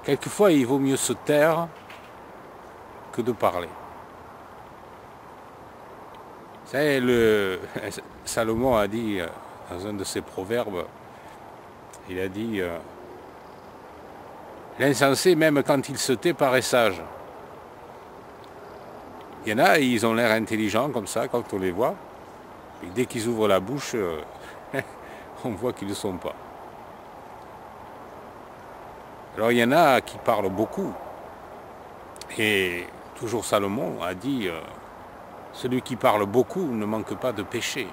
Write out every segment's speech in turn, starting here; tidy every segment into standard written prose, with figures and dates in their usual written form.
quelquefois il vaut mieux se taire que de parler. Vous savez, Salomon a dit dans un de ses proverbes, il a dit l'insensé, même quand il se tait, paraît sage. Il y en a, ils ont l'air intelligents comme ça quand on les voit. Et dès qu'ils ouvrent la bouche, on voit qu'ils ne le sont pas. Alors il y en a qui parlent beaucoup. Et toujours Salomon a dit, celui qui parle beaucoup ne manque pas de péché.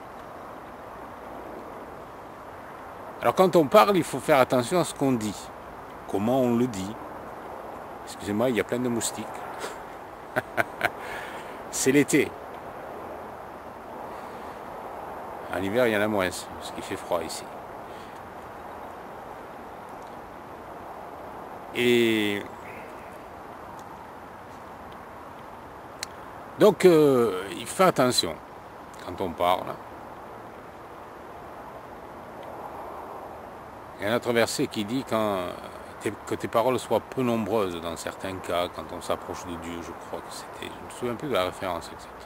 Alors quand on parle, il faut faire attention à ce qu'on dit. Comment on le dit. Excusez-moi, il y a plein de moustiques. C'est l'été. En hiver, il y en a moins, parce qu'il fait froid ici. Et donc, il faut faire attention quand on parle. Il y a un autre verset qui dit que tes paroles soient peu nombreuses dans certains cas, quand on s'approche de Dieu, je crois que c'était. Je me souviens plus de la référence exactement.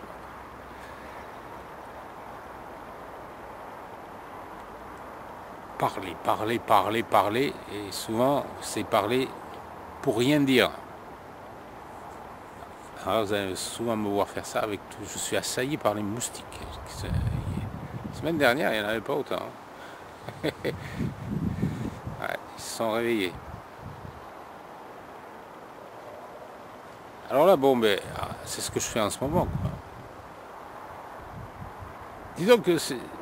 Parler, et souvent c'est parler pour rien dire. Alors vous allez souvent me voir faire ça avec tout. Je suis assailli par les moustiques. La semaine dernière, il n'y en avait pas autant. Ouais, ils se sont réveillés. Alors là, bon, ben, c'est ce que je fais en ce moment, quoi. Disons que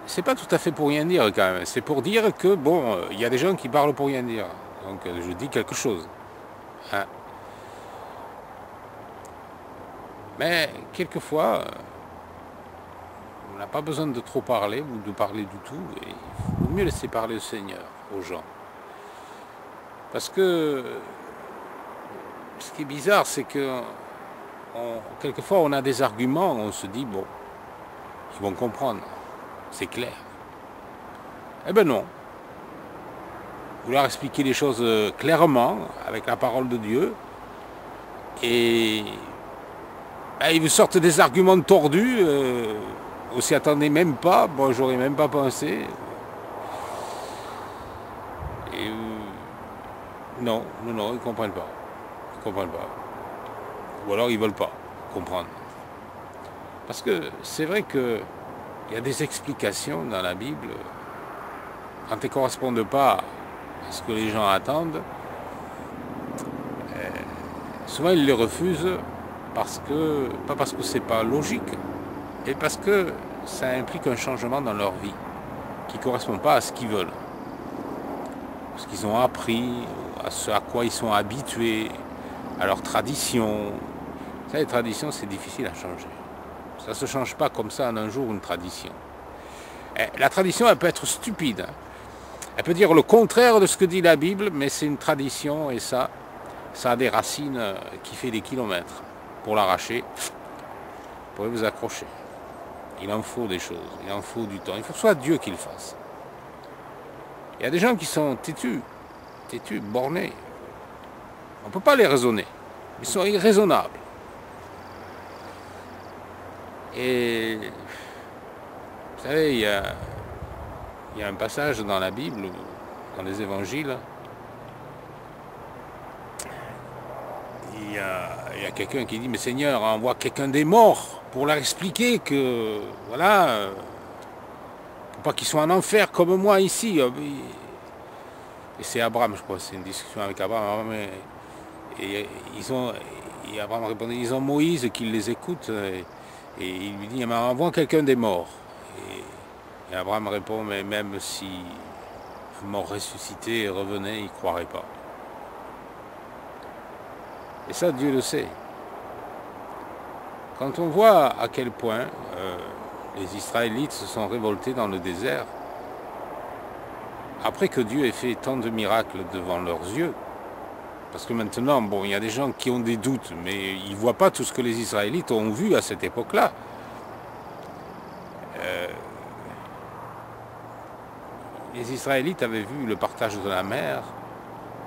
c'est pas tout à fait pour rien dire quand même. C'est pour dire que, bon, il y a des gens qui parlent pour rien dire. Donc je dis quelque chose. Hein. Mais quelquefois, on n'a pas besoin de trop parler ou de parler du tout. Et il vaut mieux laisser parler le Seigneur aux gens. Parce que ce qui est bizarre, c'est que quelquefois on a des arguments, on se dit, bon, ils vont comprendre, c'est clair. Eh ben non. Vouloir expliquer les choses clairement, avec la parole de Dieu, et ils vous sortent des arguments tordus, on s'y attendait même pas, bon, j'aurais même pas pensé. Et non, ils ne comprennent pas. Ils comprennent pas. Ou alors ils ne veulent pas comprendre. Parce que c'est vrai qu'il y a des explications dans la Bible, quand elles ne correspondent pas à ce que les gens attendent, souvent ils les refusent pas parce que c'est pas logique, mais parce que ça implique un changement dans leur vie qui ne correspond pas à ce qu'ils veulent. Ce qu'ils ont appris, à ce à quoi ils sont habitués, à leurs traditions. Ça, les traditions, c'est difficile à changer. Ça ne se change pas comme ça en un jour, une tradition. La tradition, elle peut être stupide. Elle peut dire le contraire de ce que dit la Bible, mais c'est une tradition et ça a des racines qui fait des kilomètres. Pour l'arracher, vous pourrez vous accrocher. Il en faut des choses, il en faut du temps. Il faut que ce soit Dieu qui le fasse. Il y a des gens qui sont têtus, bornés. On ne peut pas les raisonner. Ils sont irraisonnables. Et vous savez, il y a un passage dans la Bible, dans les évangiles, il y a quelqu'un qui dit, mais Seigneur, envoie quelqu'un des morts pour leur expliquer que, voilà, pour pas qu'ils soient en enfer comme moi ici. Et c'est Abraham, je crois, c'est une discussion avec Abraham. Et Abraham répondait, ils ont Moïse qui les écoute. Et il lui dit, mais envoie quelqu'un des morts. Et Abraham répond, mais même si un mort ressuscité revenait, il ne croirait pas. Et ça, Dieu le sait. Quand on voit à quel point les Israélites se sont révoltés dans le désert, après que Dieu ait fait tant de miracles devant leurs yeux, parce que maintenant, bon, il y a des gens qui ont des doutes, mais ils ne voient pas tout ce que les Israélites ont vu à cette époque-là. Les Israélites avaient vu le partage de la mer,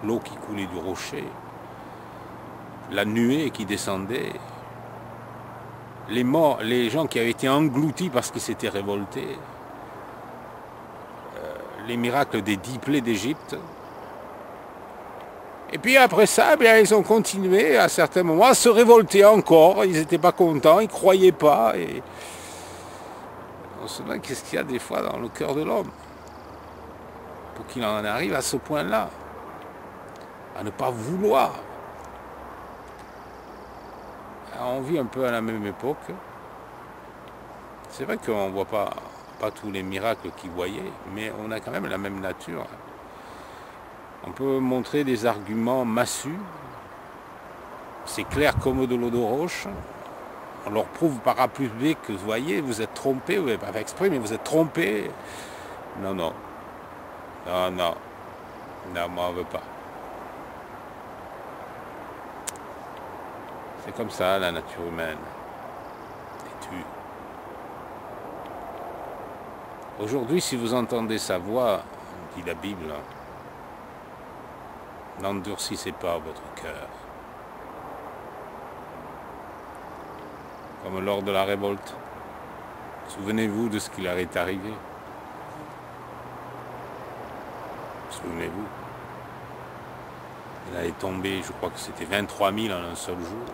l'eau qui coulait du rocher, la nuée qui descendait, les morts, les gens qui avaient été engloutis parce qu'ils s'étaient révoltés, les miracles des 10 plaies d'Égypte. Et puis après ça, bien, ils ont continué à certains moments à se révolter encore. Ils n'étaient pas contents, ils ne croyaient pas. Et on se demande qu'est-ce qu'il y a des fois dans le cœur de l'homme pour qu'il en arrive à ce point-là, à ne pas vouloir. Alors, on vit un peu à la même époque. C'est vrai qu'on ne voit pas tous les miracles qu'ils voyaient, mais on a quand même la même nature. On peut montrer des arguments massus, c'est clair comme de l'eau de roche. On leur prouve par A plus B que, vous voyez, vous êtes trompés, vous n'avez pas fait exprès, mais vous êtes trompés. Non, non. Non, non. Non, moi, on ne veut pas. C'est comme ça, la nature humaine. Têtue. Aujourd'hui, si vous entendez sa voix, dit la Bible, n'endurcissez pas votre cœur. Comme lors de la révolte. Souvenez-vous de ce qui leur est arrivé. Souvenez-vous. Il est tombé, je crois que c'était 23 000 en un seul jour.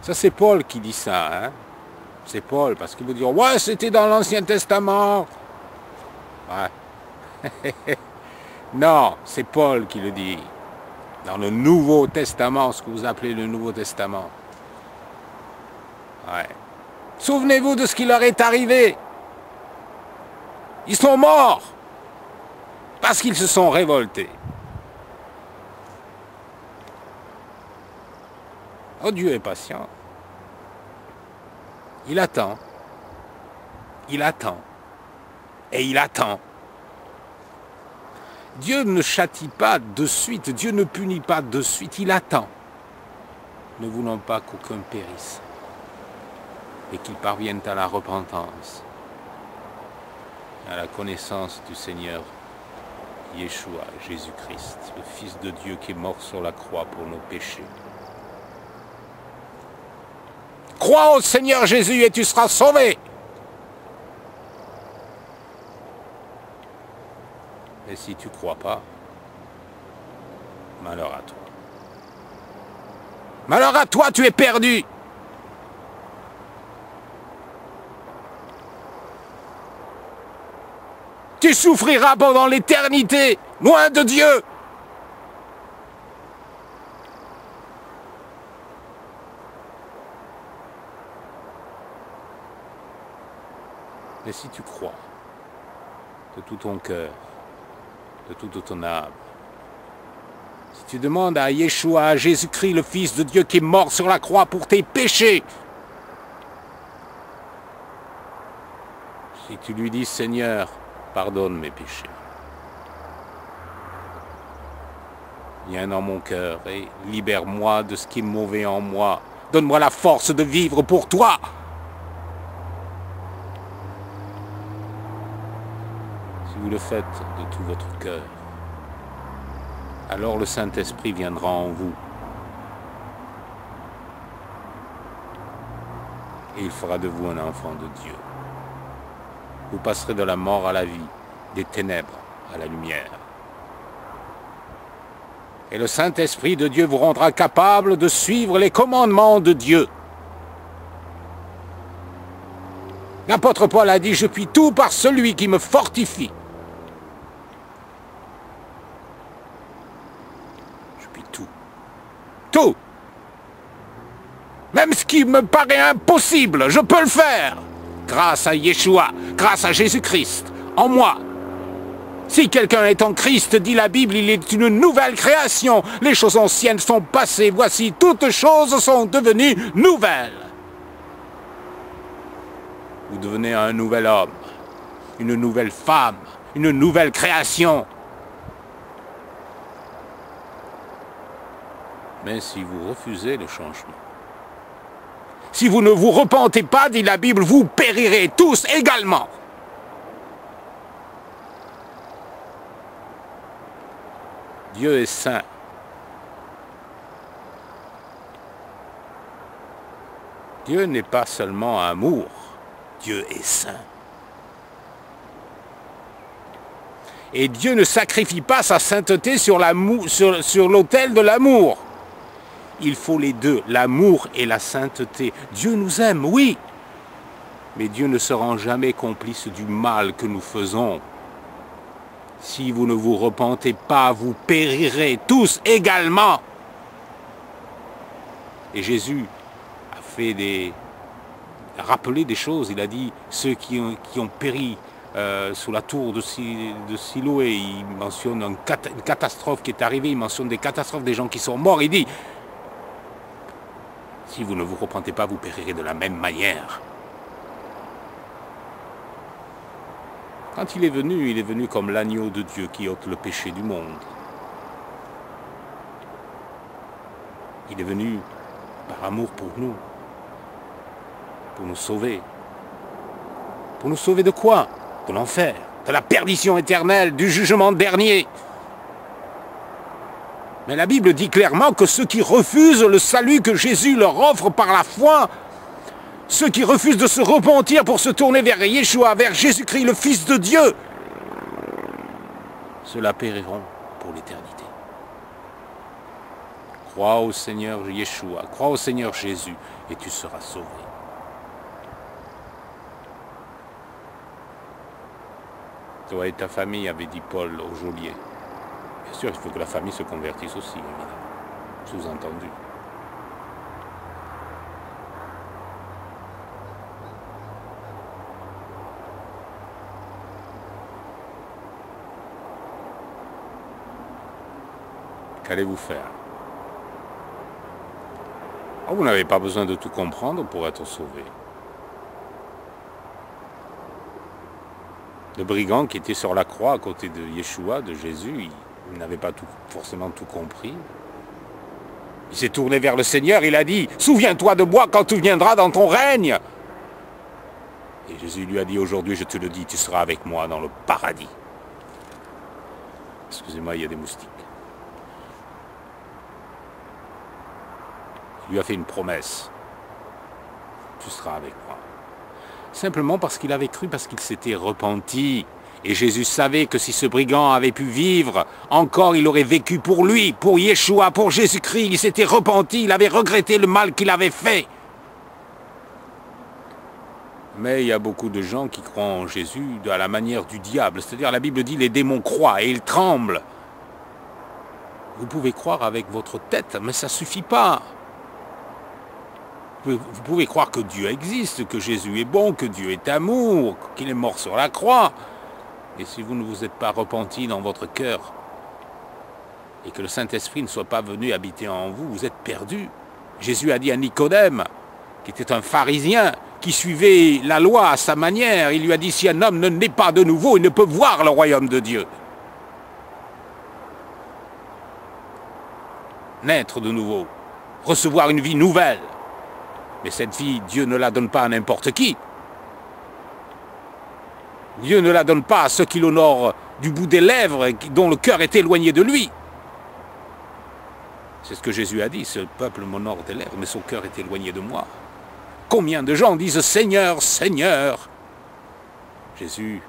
Ça, c'est Paul qui dit ça, hein. C'est Paul, parce qu'il veut dire, ouais, c'était dans l'Ancien Testament. Ouais. Non, c'est Paul qui le dit. Dans le Nouveau Testament, ce que vous appelez le Nouveau Testament. Ouais. Souvenez-vous de ce qui leur est arrivé. Ils sont morts parce qu'ils se sont révoltés. Oh, Dieu est patient. Il attend. Il attend. Et il attend. Dieu ne châtie pas de suite. Dieu ne punit pas de suite. Il attend. Ne voulant pas qu'aucun périsse. Et qu'il parvienne à la repentance. À la connaissance du Seigneur Yeshua, Jésus-Christ, le Fils de Dieu qui est mort sur la croix pour nos péchés. Crois au Seigneur Jésus et tu seras sauvé. Et si tu ne crois pas, malheur à toi. Malheur à toi, tu es perdu. Tu souffriras pendant l'éternité, loin de Dieu. Mais si tu crois, de tout ton cœur, de toute ton âme, si tu demandes à Yeshua, à Jésus-Christ, le Fils de Dieu qui est mort sur la croix pour tes péchés, si tu lui dis, Seigneur, pardonne mes péchés, viens dans mon cœur et libère-moi de ce qui est mauvais en moi, donne-moi la force de vivre pour toi. Si vous le faites de tout votre cœur, alors le Saint-Esprit viendra en vous. Et il fera de vous un enfant de Dieu. Vous passerez de la mort à la vie, des ténèbres à la lumière. Et le Saint-Esprit de Dieu vous rendra capable de suivre les commandements de Dieu. L'apôtre Paul a dit, je puis tout par celui qui me fortifie. Tout. Même ce qui me paraît impossible, je peux le faire. Grâce à Yeshua, grâce à Jésus-Christ, en moi. Si quelqu'un est en Christ, dit la Bible, il est une nouvelle création. Les choses anciennes sont passées, voici, toutes choses sont devenues nouvelles. Vous devenez un nouvel homme, une nouvelle femme, une nouvelle création. Mais si vous refusez le changement, si vous ne vous repentez pas, dit la Bible, vous périrez tous également. Dieu est saint. Dieu n'est pas seulement amour, Dieu est saint. Et Dieu ne sacrifie pas sa sainteté sur l'autel de l'amour. Il faut les deux, l'amour et la sainteté. Dieu nous aime, oui, mais Dieu ne se rend jamais complice du mal que nous faisons. Si vous ne vous repentez pas, vous périrez tous également. Et Jésus a rappelé des choses. Il a dit, ceux qui ont péri sous la tour de Siloé, il mentionne une catastrophe qui est arrivée, il mentionne des catastrophes, des gens qui sont morts. Il dit, si vous ne vous repentez pas, vous périrez de la même manière. Quand il est venu comme l'agneau de Dieu qui ôte le péché du monde. Il est venu par amour pour nous sauver. Pour nous sauver de quoi? De l'enfer, de la perdition éternelle, du jugement dernier. Mais la Bible dit clairement que ceux qui refusent le salut que Jésus leur offre par la foi, ceux qui refusent de se repentir pour se tourner vers Yeshua, vers Jésus-Christ, le Fils de Dieu, ceux-là périront pour l'éternité. Crois au Seigneur Yeshua, crois au Seigneur Jésus, et tu seras sauvé. Toi et ta famille, avait dit Paul au geôlier. Bien sûr, il faut que la famille se convertisse aussi, évidemment. Sous-entendu. Qu'allez-vous faire? Oh, vous n'avez pas besoin de tout comprendre pour être sauvé. Le brigand qui était sur la croix à côté de Yeshua, de Jésus, il n'avait pas forcément tout compris. Il s'est tourné vers le Seigneur, il a dit, « Souviens-toi de moi quand tu viendras dans ton règne !» Et Jésus lui a dit, « Aujourd'hui, je te le dis, tu seras avec moi dans le paradis. » Excusez-moi, il y a des moustiques. Il lui a fait une promesse. « Tu seras avec moi. » Simplement parce qu'il avait cru, parce qu'il s'était repenti. Et Jésus savait que si ce brigand avait pu vivre, encore il aurait vécu pour lui, pour Yeshua, pour Jésus-Christ. Il s'était repenti, il avait regretté le mal qu'il avait fait. Mais il y a beaucoup de gens qui croient en Jésus à la manière du diable. C'est-à-dire, la Bible dit, les démons croient et ils tremblent. Vous pouvez croire avec votre tête, mais ça ne suffit pas. Vous pouvez croire que Dieu existe, que Jésus est bon, que Dieu est amour, qu'il est mort sur la croix. Et si vous ne vous êtes pas repenti dans votre cœur, et que le Saint-Esprit ne soit pas venu habiter en vous, vous êtes perdu. Jésus a dit à Nicodème, qui était un pharisien, qui suivait la loi à sa manière, il lui a dit, si un homme ne naît pas de nouveau, il ne peut voir le royaume de Dieu. Naître de nouveau, recevoir une vie nouvelle. Mais cette vie, Dieu ne la donne pas à n'importe qui. Dieu ne la donne pas à ceux qui l'honorent du bout des lèvres, dont le cœur est éloigné de lui. C'est ce que Jésus a dit, ce peuple m'honore des lèvres, mais son cœur est éloigné de moi. Combien de gens disent « Seigneur, Seigneur » Jésus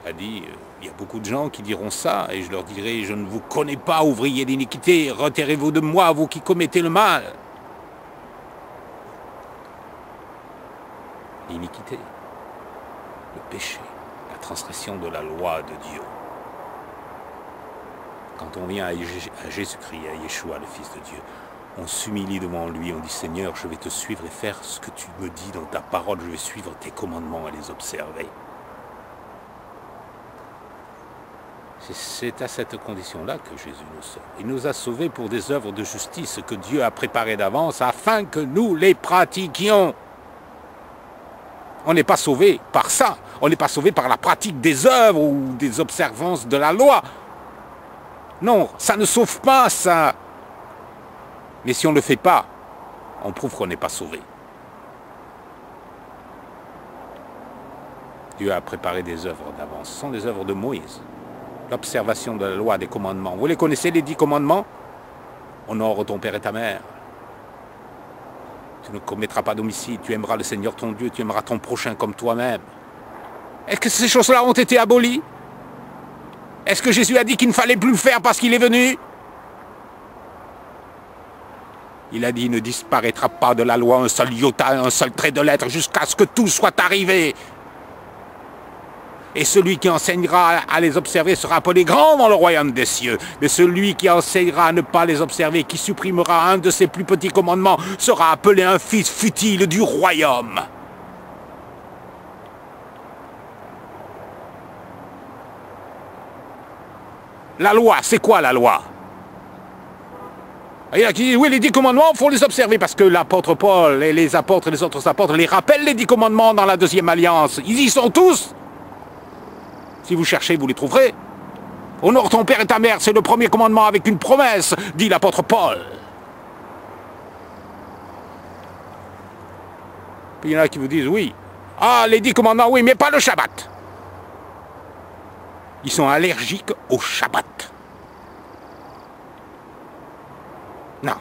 a dit, il y a beaucoup de gens qui diront ça, et je leur dirai, je ne vous connais pas, ouvriers d'iniquité, retirez-vous de moi, vous qui commettez le mal. L'iniquité, le péché, la transgression de la loi de Dieu. Quand on vient à Jésus-Christ, à Yeshua, le Fils de Dieu, on s'humilie devant lui, on dit « Seigneur, je vais te suivre et faire ce que tu me dis dans ta parole, je vais suivre tes commandements et les observer. » C'est à cette condition-là que Jésus nous sauve. Il nous a sauvés pour des œuvres de justice que Dieu a préparées d'avance afin que nous les pratiquions. On n'est pas sauvé par ça. On n'est pas sauvé par la pratique des œuvres ou des observances de la loi. Non, ça ne sauve pas, ça. Mais si on ne le fait pas, on prouve qu'on n'est pas sauvé. Dieu a préparé des œuvres d'avance. Ce sont des œuvres de Moïse. L'observation de la loi, des commandements. Vous les connaissez, les 10 commandements? Honore ton père et ta mère. Tu ne commettras pas d'homicide, tu aimeras le Seigneur ton Dieu, tu aimeras ton prochain comme toi-même. Est-ce que ces choses-là ont été abolies? Est-ce que Jésus a dit qu'il ne fallait plus le faire parce qu'il est venu? Il a dit, il ne disparaîtra pas de la loi un seul iota, un seul trait de lettre, jusqu'à ce que tout soit arrivé. Et celui qui enseignera à les observer sera appelé grand dans le royaume des cieux. Mais celui qui enseignera à ne pas les observer, qui supprimera un de ses plus petits commandements, sera appelé un fils futile du royaume. La loi, c'est quoi la loi? Il y a qui disent, oui, les 10 commandements, il faut les observer, parce que l'apôtre Paul et les apôtres et les autres apôtres les rappellent les 10 commandements dans la deuxième alliance. Ils y sont tous. Si vous cherchez, vous les trouverez. Honore ton père et ta mère, c'est le premier commandement avec une promesse, dit l'apôtre Paul. Puis il y en a qui vous disent, oui, ah, les 10 commandements, oui, mais pas le Shabbat. Ils sont allergiques au Shabbat. Non.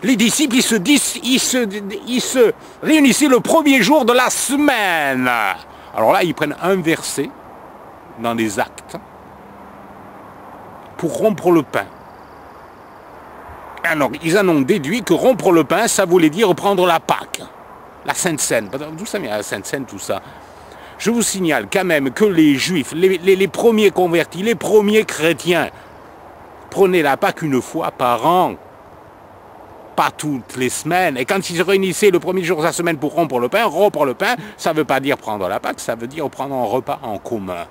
Les disciples, ils se réunissaient le premier jour de la semaine. Alors là, ils prennent un verset dans les Actes pour rompre le pain. Alors, ils en ont déduit que rompre le pain, ça voulait dire prendre la Pâque, la Sainte Seine. D'où ça vient la Sainte Seine, tout ça? Je vous signale quand même que les Juifs, les premiers convertis, les premiers chrétiens, prenaient la Pâque une fois par an, pas toutes les semaines. Et quand ils se réunissaient le premier jour de la semaine pour rompre le pain, ça ne veut pas dire prendre la Pâque, ça veut dire prendre un repas en commun.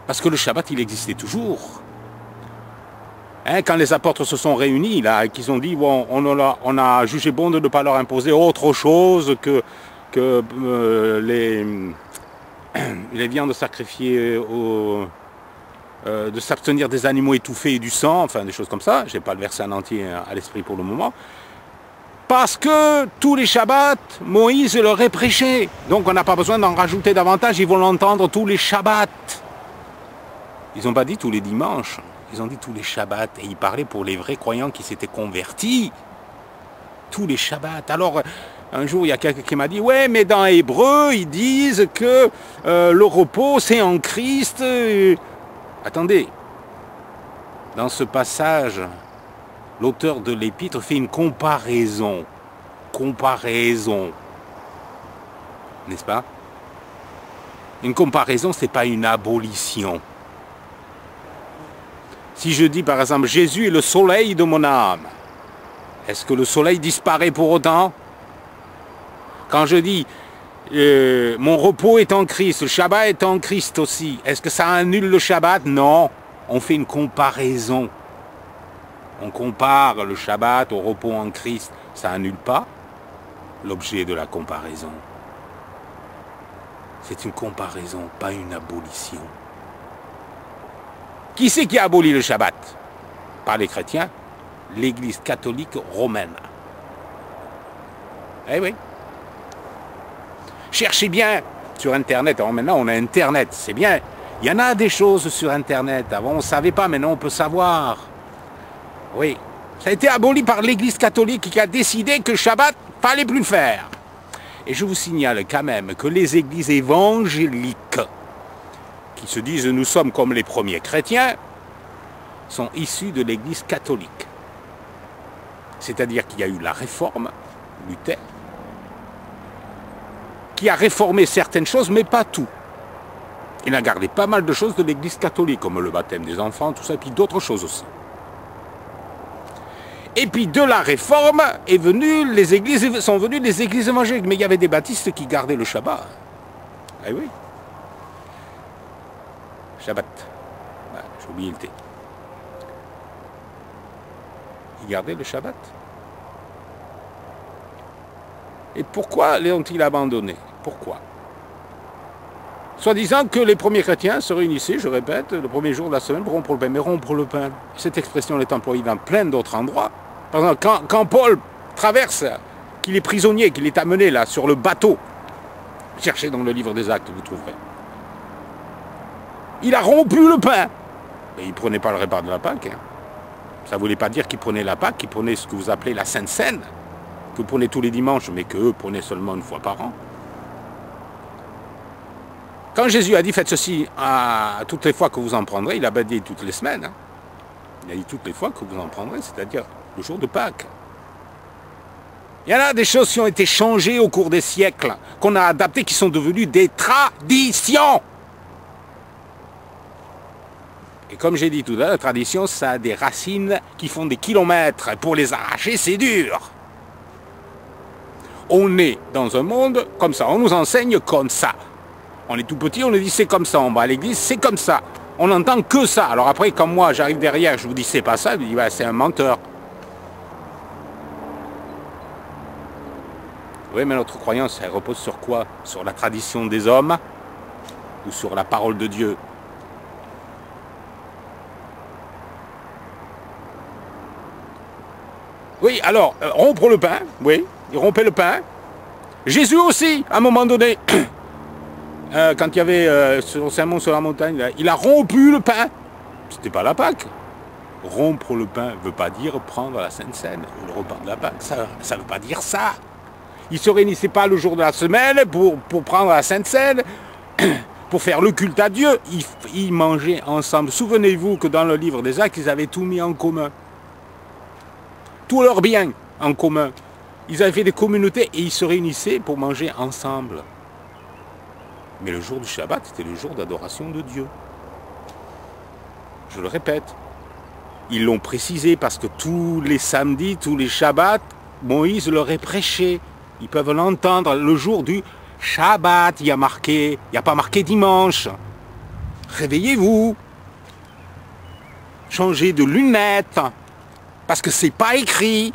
Parce que le Shabbat, il existait toujours. Hein, quand les apôtres se sont réunis, là, et qu'ils ont dit, bon, on a jugé bon de ne pas leur imposer autre chose que les viandes sacrifiées de s'abstenir des animaux étouffés et du sang, enfin des choses comme ça. Je n'ai pas le verset en entier à l'esprit pour le moment. Parce que tous les Shabbats, Moïse leur est prêché. Donc on n'a pas besoin d'en rajouter davantage, ils vont l'entendre tous les Shabbats. Ils n'ont pas dit tous les dimanches, ils ont dit tous les Shabbats. Et ils parlaient pour les vrais croyants qui s'étaient convertis. Tous les Shabbats. Alors, un jour, il y a quelqu'un qui m'a dit, ouais, mais dans Hébreu, ils disent que le repos, c'est en Christ. Attendez, dans ce passage, l'auteur de l'épître fait une comparaison. Comparaison. N'est-ce pas? Une comparaison, ce n'est pas une abolition. Si je dis par exemple, Jésus est le soleil de mon âme, est-ce que le soleil disparaît pour autant? Quand je dis, mon repos est en Christ, le Shabbat est en Christ aussi, est-ce que ça annule le Shabbat? Non, on fait une comparaison. On compare le Shabbat au repos en Christ, ça annule pas l'objet de la comparaison. C'est une comparaison, pas une abolition. Qui c'est qui a aboli le Shabbat? Pas les chrétiens, l'Église catholique romaine. Eh oui. Cherchez bien sur Internet. Alors maintenant, on a Internet, c'est bien. Il y en a des choses sur Internet. Avant, on ne savait pas, maintenant, on peut savoir. Oui. Ça a été aboli par l'Église catholique qui a décidé que le Shabbat, il ne fallait plus le faire. Et je vous signale quand même que les églises évangéliques, qui se disent « nous sommes comme les premiers chrétiens », sont issues de l'Église catholique. C'est-à-dire qu'il y a eu la réforme, Luther, qui a réformé certaines choses, mais pas tout. Il a gardé pas mal de choses de l'Église catholique, comme le baptême des enfants, tout ça, et puis d'autres choses aussi. Et puis de la réforme sont venues les églises évangéliques. Mais il y avait des baptistes qui gardaient le Shabbat. Eh oui. Shabbat. Ah, j'ai oublié le T. Ils gardaient le Shabbat. Et pourquoi l'ont-ils abandonné? Pourquoi? Soi-disant que les premiers chrétiens se réunissaient, je répète, le premier jour de la semaine pour rompre le pain. Mais rompre le pain, cette expression est employée dans plein d'autres endroits. Par exemple, quand Paul traverse, qu'il est prisonnier, qu'il est amené là sur le bateau, cherchez dans le livre des Actes, vous trouverez. Il a rompu le pain. Mais il ne prenait pas le repas de la Pâque. Hein. Ça ne voulait pas dire qu'ils prenaient la Pâque, qu'ils prenaient ce que vous appelez la Sainte Seine, que vous prenez tous les dimanches, mais qu'eux prenaient seulement une fois par an. Quand Jésus a dit faites ceci à toutes les fois que vous en prendrez, il n'a pas dit toutes les semaines. Hein. Il a dit toutes les fois que vous en prendrez, c'est-à-dire le jour de Pâques. Il y en a des choses qui ont été changées au cours des siècles, qu'on a adaptées, qui sont devenues des traditions. Et comme j'ai dit tout à l'heure, la tradition, ça a des racines qui font des kilomètres. Pour les arracher, c'est dur. On est dans un monde comme ça, on nous enseigne comme ça. On est tout petit, on nous dit c'est comme ça, on va à l'église, c'est comme ça. On n'entend que ça. Alors après, quand moi j'arrive derrière, je vous dis c'est pas ça, je vous dis bah, c'est un menteur. Oui, mais notre croyance, elle repose sur quoi? Sur la tradition des hommes ou sur la parole de Dieu? Oui, alors, rompre le pain, oui, il rompait le pain. Jésus aussi, à un moment donné, quand il y avait son sermon sur la montagne, là, il a rompu le pain. C'était pas la Pâque. Rompre le pain ne veut pas dire prendre la Sainte Seine ou le repas de la Pâque. Ça ne veut pas dire ça. Ils ne se réunissaient pas le jour de la semaine pour prendre la Sainte Seine, pour faire le culte à Dieu. Ils mangeaient ensemble. Souvenez-vous que dans le livre des Actes, ils avaient tout mis en commun. Tous leurs biens en commun. Ils avaient fait des communautés et ils se réunissaient pour manger ensemble. Mais le jour du Shabbat, c'était le jour d'adoration de Dieu. Je le répète. Ils l'ont précisé parce que tous les samedis, tous les Shabbats, Moïse leur est prêché. Ils peuvent l'entendre le jour du Shabbat. Il n'y a pas marqué dimanche. Réveillez-vous. Changez de lunettes. Parce que c'est pas écrit.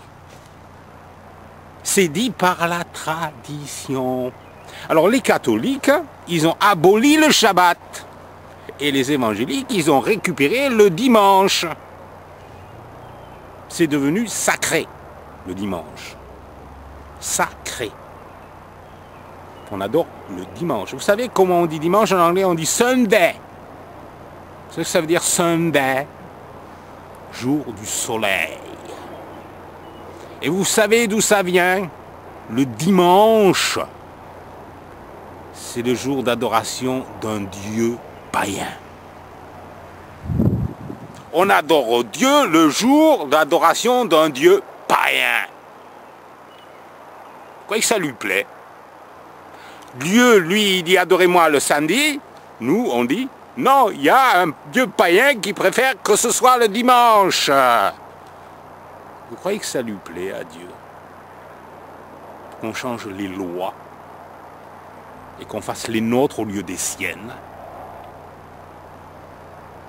C'est dit par la tradition. Alors les catholiques, ils ont aboli le Shabbat. Et les évangéliques, ils ont récupéré le dimanche. C'est devenu sacré, le dimanche. Sacré. On adore le dimanche. Vous savez comment on dit dimanche en anglais? On dit Sunday. Vous savez ce que ça veut dire Sunday? Jour du soleil. Et vous savez d'où ça vient? Le dimanche, c'est le jour d'adoration d'un dieu païen. On adore Dieu le jour d'adoration d'un dieu païen. Vous croyez que ça lui plaît? Dieu, lui, il dit adorez-moi le samedi. Nous, on dit non, il y a un dieu païen qui préfère que ce soit le dimanche. Vous croyez que ça lui plaît à Dieu? Qu'on change les lois et qu'on fasse les nôtres au lieu des siennes?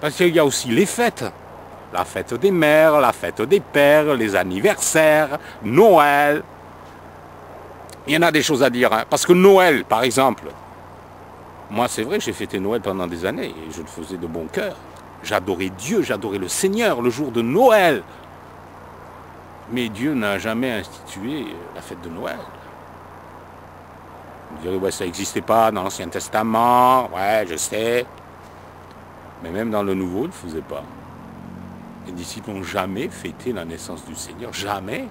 Parce qu'il y a aussi les fêtes. La fête des mères, la fête des pères, les anniversaires, Noël. Il y en a des choses à dire. Hein. Parce que Noël, par exemple, moi c'est vrai, j'ai fêté Noël pendant des années et je le faisais de bon cœur. J'adorais Dieu, j'adorais le Seigneur le jour de Noël. Mais Dieu n'a jamais institué la fête de Noël. Vous direz, ouais, ça n'existait pas dans l'Ancien Testament, ouais, je sais. Mais même dans le Nouveau, il ne le faisait pas. Les disciples n'ont jamais fêté la naissance du Seigneur, jamais.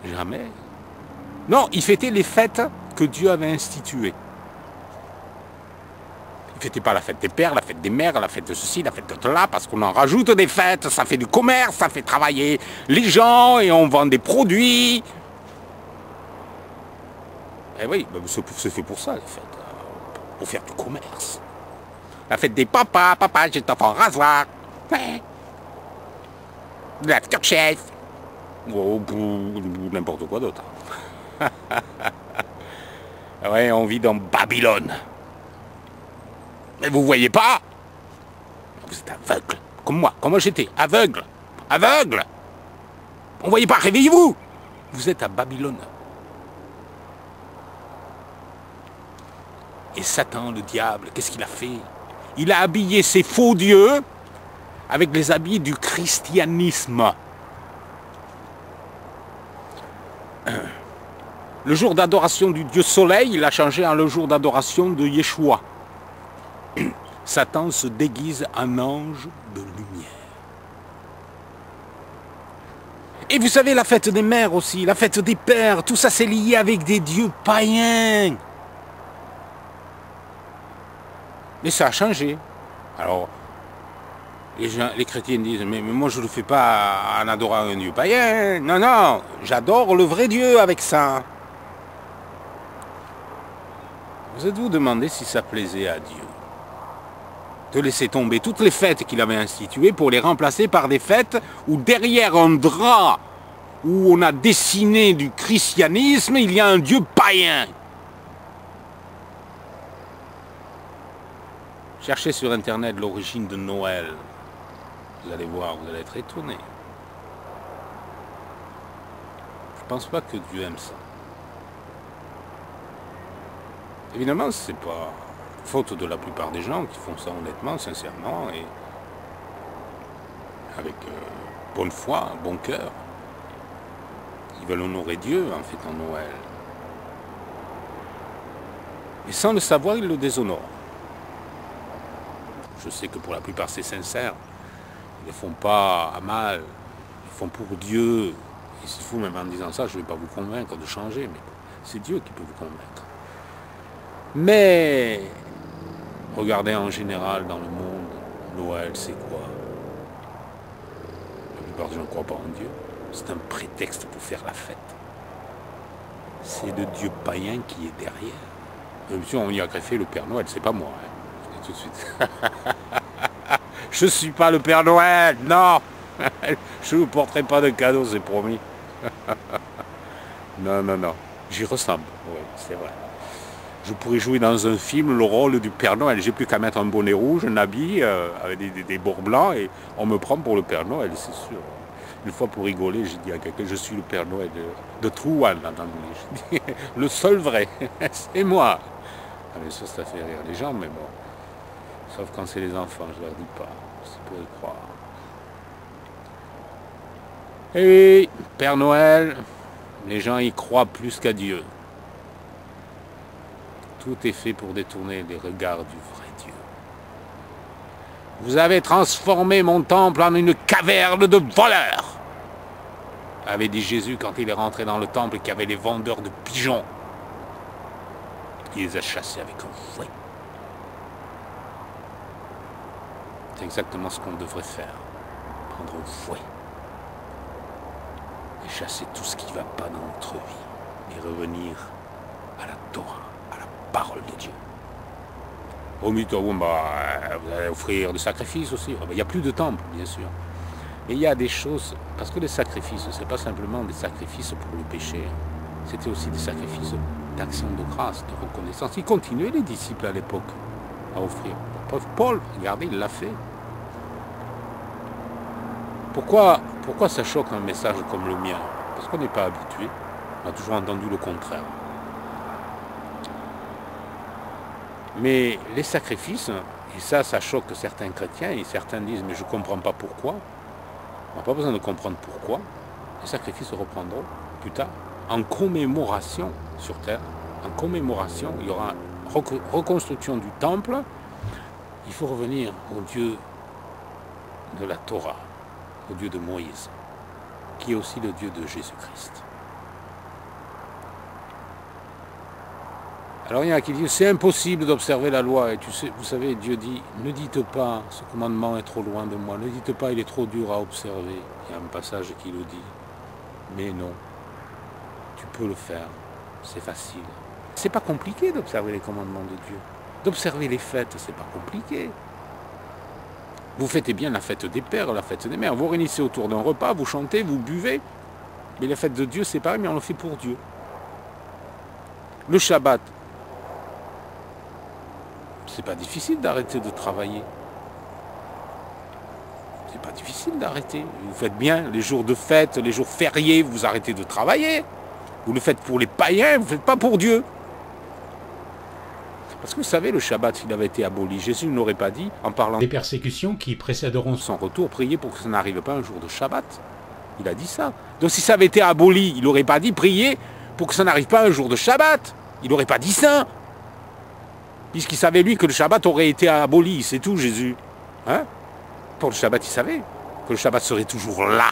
Jamais. Non, ils fêtaient les fêtes que Dieu avait instituées. Ils ne fêtaient pas la fête des pères, la fête des mères, la fête de ceci, la fête de cela, parce qu'on en rajoute des fêtes, ça fait du commerce, ça fait travailler les gens et on vend des produits. Eh oui, c'est fait pour ça, les fêtes, pour faire du commerce. La fête des papas, papa, j'ai ton enfant rasoir. Ouais. De la chef. Ou n'importe quoi d'autre. Ouais, on vit dans Babylone. Mais vous voyez pas? Vous êtes aveugle. Comme moi j'étais, aveugle. Aveugle. On voyait pas, réveillez-vous. Vous êtes à Babylone. Et Satan, le diable, qu'est-ce qu'il a fait? Il a habillé ses faux dieux avec les habits du christianisme. Le jour d'adoration du dieu soleil, il a changé en le jour d'adoration de Yeshua. Satan se déguise en ange de lumière. Et vous savez, la fête des mères aussi, la fête des pères, tout ça c'est lié avec des dieux païens. Mais ça a changé. Alors, les chrétiens disent, mais moi je ne le fais pas en adorant un dieu païen. Non, non, j'adore le vrai Dieu avec ça. Vous êtes-vous demandé si ça plaisait à Dieu de laisser tomber toutes les fêtes qu'il avait instituées pour les remplacer par des fêtes où derrière un drap où on a dessiné du christianisme, il y a un Dieu païen. Cherchez sur Internet l'origine de Noël. Vous allez voir, vous allez être étonné. Je ne pense pas que Dieu aime ça. Évidemment, c'est pas faute de la plupart des gens qui font ça honnêtement, sincèrement et avec bonne foi, bon cœur. Ils veulent honorer Dieu en fêtant Noël. Et sans le savoir, ils le déshonorent. Je sais que pour la plupart c'est sincère. Ils ne le font pas à mal. Ils font pour Dieu. Et s'il faut, même en disant ça, je ne vais pas vous convaincre de changer, mais c'est Dieu qui peut vous convaincre. Mais regardez en général dans le monde, Noël c'est quoi? La plupart des gens ne croient pas en Dieu. C'est un prétexte pour faire la fête. C'est le Dieu païen qui est derrière. Bien sûr, on y a greffé le Père Noël, c'est pas moi. Hein. Je dis tout de suite. Je suis pas le Père Noël, non. Je ne vous porterai pas de cadeaux, c'est promis. Non, non, non. J'y ressemble, oui, c'est vrai. Je pourrais jouer dans un film le rôle du Père Noël. J'ai plus qu'à mettre un bonnet rouge, un habit avec des bords blancs et on me prend pour le Père Noël, c'est sûr. Une fois pour rigoler, j'ai dit à quelqu'un, je suis le Père Noël de Trouan, en anglais. J'ai dit, le seul vrai, c'est moi. Ah, mais ça fait rire les gens, mais bon. Sauf quand c'est les enfants, je leur dis pas. Ça peut y croire. Et oui, Père Noël, les gens y croient plus qu'à Dieu. Tout est fait pour détourner les regards du vrai Dieu. Vous avez transformé mon temple en une caverne de voleurs, avait dit Jésus quand il est rentré dans le temple et qu'il y avait les vendeurs de pigeons. Il les a chassés avec un fouet. C'est exactement ce qu'on devrait faire. Prendre un fouet. Et chasser tout ce qui ne va pas dans notre vie. Et revenir à la Torah, à la parole de Dieu. Au mythe, vous allez offrir des sacrifices aussi. Il n'y a plus de temple, bien sûr. Et il y a des choses, parce que les sacrifices, ce n'est pas simplement des sacrifices pour le péché. C'était aussi des sacrifices d'action de grâce, de reconnaissance. Ils continuaient, les disciples, à l'époque, à offrir. Paul, regardez, il l'a fait. Pourquoi ça choque un message comme le mien? Parce qu'on n'est pas habitué. On a toujours entendu le contraire. Mais les sacrifices, et ça choque certains chrétiens, et certains disent, mais je ne comprends pas pourquoi. On n'a pas besoin de comprendre pourquoi. Les sacrifices se reprendront plus tard, en commémoration sur terre. En commémoration, il y aura reconstruction du temple. Il faut revenir au Dieu de la Torah, au Dieu de Moïse, qui est aussi le Dieu de Jésus-Christ. Alors il y en a qui disent, c'est impossible d'observer la loi. Et vous savez, Dieu dit, ne dites pas, ce commandement est trop loin de moi. Ne dites pas, il est trop dur à observer. Il y a un passage qui le dit. Mais non, tu peux le faire, c'est facile. C'est pas compliqué d'observer les commandements de Dieu. D'observer les fêtes, c'est pas compliqué. Vous fêtez bien la fête des pères, la fête des mères. Vous réunissez autour d'un repas, vous chantez, vous buvez. Mais la fête de Dieu, c'est pareil, mais on le fait pour Dieu. Le Shabbat, c'est pas difficile d'arrêter de travailler. C'est pas difficile d'arrêter. Vous faites bien les jours de fête, les jours fériés, vous arrêtez de travailler. Vous le faites pour les païens, vous ne le faites pas pour Dieu. Parce que vous savez, le Shabbat, s'il avait été aboli, Jésus n'aurait pas dit, en parlant des persécutions qui précéderont son retour, priez pour que ça n'arrive pas un jour de Shabbat. Il a dit ça. Donc si ça avait été aboli, il n'aurait pas dit, priez pour que ça n'arrive pas un jour de Shabbat. Il n'aurait pas dit ça. Puisqu'il savait, lui, que le Shabbat aurait été aboli. C'est tout, Jésus. Hein? Pour le Shabbat, il savait que le Shabbat serait toujours là.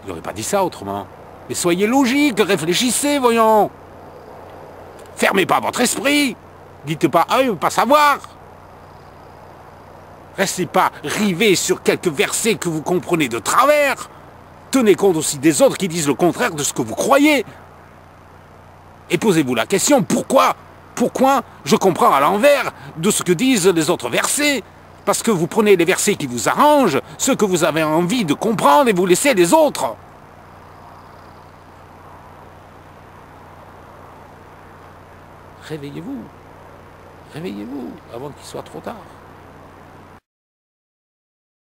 Il n'aurait pas dit ça autrement. Mais soyez logique, réfléchissez, voyons. Fermez pas votre esprit. Dites pas, ah, il ne veut pas savoir. Restez pas rivés sur quelques versets que vous comprenez de travers. Tenez compte aussi des autres qui disent le contraire de ce que vous croyez. Et posez-vous la question, pourquoi je comprends à l'envers de ce que disent les autres versets? Parce que vous prenez les versets qui vous arrangent, ceux que vous avez envie de comprendre, et vous laissez les autres. Réveillez-vous. Réveillez-vous avant qu'il soit trop tard.